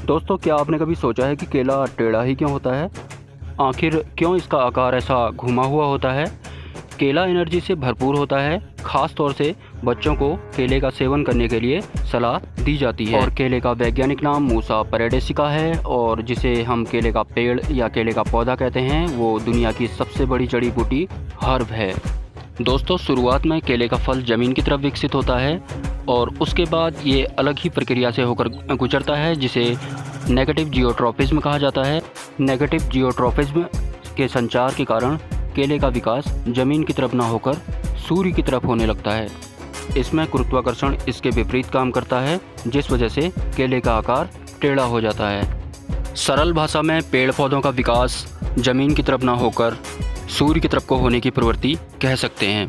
दोस्तों, क्या आपने कभी सोचा है कि केला टेढ़ा ही क्यों होता है? आखिर क्यों इसका आकार ऐसा घुमा हुआ होता है? केला एनर्जी से भरपूर होता है। ख़ास तौर से बच्चों को केले का सेवन करने के लिए सलाह दी जाती है। और केले का वैज्ञानिक नाम मूसा पैराडाइसिका है, और जिसे हम केले का पेड़ या केले का पौधा कहते हैं, वो दुनिया की सबसे बड़ी जड़ी बूटी हर्ब है। दोस्तों, शुरुआत में केले का फल ज़मीन की तरफ विकसित होता है और उसके बाद ये अलग ही प्रक्रिया से होकर गुजरता है, जिसे नेगेटिव जियोट्रॉपिज्म कहा जाता है। नेगेटिव जियोट्रॉपिज्म के संचार के कारण केले का विकास ज़मीन की तरफ ना होकर सूर्य की तरफ होने लगता है। इसमें गुरुत्वाकर्षण इसके विपरीत काम करता है, जिस वजह से केले का आकार टेढ़ा हो जाता है। सरल भाषा में पेड़ पौधों का विकास ज़मीन की तरफ ना होकर सूर्य की तरफ को होने की प्रवृत्ति कह सकते हैं।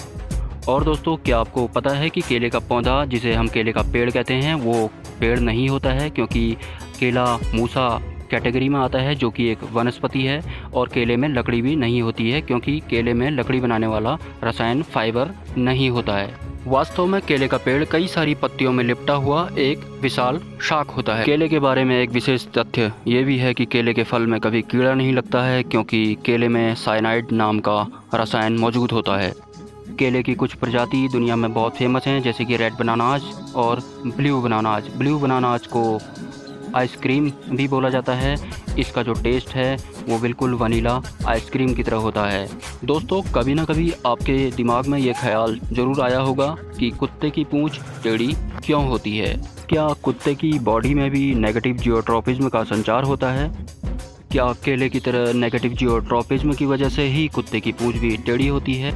और दोस्तों, क्या आपको पता है कि केले का पौधा, जिसे हम केले का पेड़ कहते हैं, वो पेड़ नहीं होता है, क्योंकि केला मूसा कैटेगरी में आता है, जो कि एक वनस्पति है। और केले में लकड़ी भी नहीं होती है, क्योंकि केले में लकड़ी बनाने वाला रसायन फाइबर नहीं होता है। वास्तव में केले का पेड़ कई सारी पत्तियों में लिपटा हुआ एक विशाल शाख होता है। केले के बारे में एक विशेष तथ्य ये भी है कि केले के फल में कभी कीड़ा नहीं लगता है, क्योंकि केले में साइनाइड नाम का रसायन मौजूद होता है। केले की कुछ प्रजाति दुनिया में बहुत फेमस हैं, जैसे कि रेड बनानाज और ब्लू बनानाज। ब्लू बनानाज को आइसक्रीम भी बोला जाता है। इसका जो टेस्ट है वो बिल्कुल वनीला आइसक्रीम की तरह होता है। दोस्तों, कभी ना कभी आपके दिमाग में ये ख्याल ज़रूर आया होगा कि कुत्ते की पूंछ टेढ़ी क्यों होती है? क्या कुत्ते की बॉडी में भी नेगेटिव जियोट्रॉपिज्म का संचार होता है? क्या केले की तरह नेगेटिव जियोट्रॉपिज्म की वजह से ही कुत्ते की पूंछ भी टेढ़ी होती है?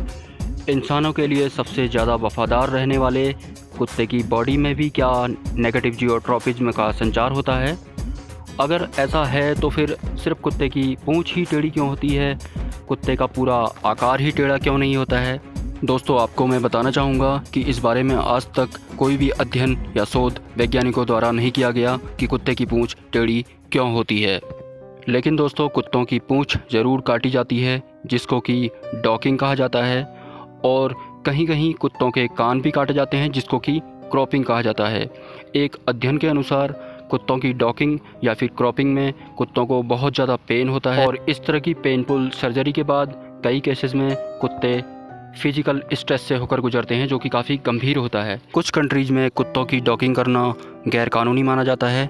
इंसानों के लिए सबसे ज़्यादा वफ़ादार रहने वाले कुत्ते की बॉडी में भी क्या नेगेटिव जियोट्रॉपिज्म का संचार होता है? अगर ऐसा है तो फिर सिर्फ कुत्ते की पूंछ ही टेढ़ी क्यों होती है? कुत्ते का पूरा आकार ही टेढ़ा क्यों नहीं होता है? दोस्तों, आपको मैं बताना चाहूँगा कि इस बारे में आज तक कोई भी अध्ययन या शोध वैज्ञानिकों द्वारा नहीं किया गया कि कुत्ते की पूंछ टेढ़ी क्यों होती है। लेकिन दोस्तों, कुत्तों की पूंछ ज़रूर काटी जाती है, जिसको कि डॉकिंग कहा जाता है। और कहीं कहीं कुत्तों के कान भी काटे जाते हैं, जिसको कि क्रॉपिंग कहा जाता है। एक अध्ययन के अनुसार कुत्तों की डॉकिंग या फिर क्रॉपिंग में कुत्तों को बहुत ज़्यादा पेन होता है, और इस तरह की पेनफुल सर्जरी के बाद कई केसेस में कुत्ते फिजिकल स्ट्रेस से होकर गुजरते हैं, जो कि काफ़ी गंभीर होता है। कुछ कंट्रीज़ में कुत्तों की डॉकिंग करना गैरकानूनी माना जाता है।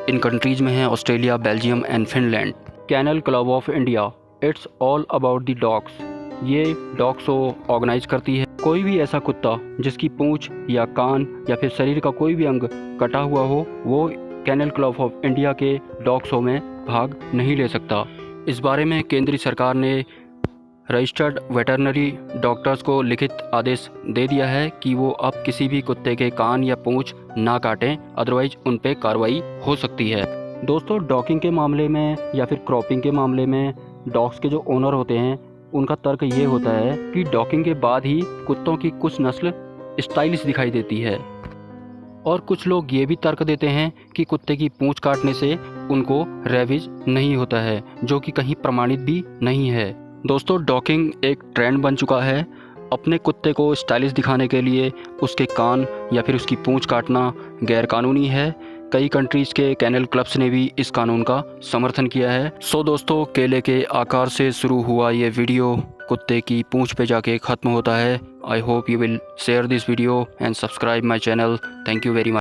इन कंट्रीज़ में है Australia, Belgium and Finland. Kennel club of India, it's all about the dogs, ये डॉग शो ऑर्गेनाइज करती है। कोई भी ऐसा कुत्ता जिसकी पूंछ या कान या फिर शरीर का कोई भी अंग कटा हुआ हो, वो कैनल क्लब ऑफ इंडिया के डॉग शो में भाग नहीं ले सकता। इस बारे में केंद्रीय सरकार ने रजिस्टर्ड वेटरनरी डॉक्टर्स को लिखित आदेश दे दिया है कि वो अब किसी भी कुत्ते के कान या पूंछ ना काटें, अदरवाइज उन पे कार्रवाई हो सकती है। दोस्तों, डॉकिंग के मामले में या फिर क्रॉपिंग के मामले में डॉग्स के जो ओनर होते हैं, उनका तर्क ये होता है कि डॉकिंग के बाद ही कुत्तों की कुछ नस्ल स्टाइलिश दिखाई देती है। और कुछ लोग ये भी तर्क देते हैं कि कुत्ते की पूंछ काटने से उनको रेबीज नहीं होता है, जो कि कहीं प्रमाणित भी नहीं है। दोस्तों, डॉकिंग एक ट्रेंड बन चुका है। अपने कुत्ते को स्टाइलिश दिखाने के लिए उसके कान या फिर उसकी पूंछ काटना गैरकानूनी है। कई कंट्रीज़ के कैनल क्लब्स ने भी इस कानून का समर्थन किया है। सो दोस्तों, केले के आकार से शुरू हुआ ये वीडियो कुत्ते की पूंछ पे जाके ख़त्म होता है। I hope you will share this video and subscribe my channel. Thank you very much.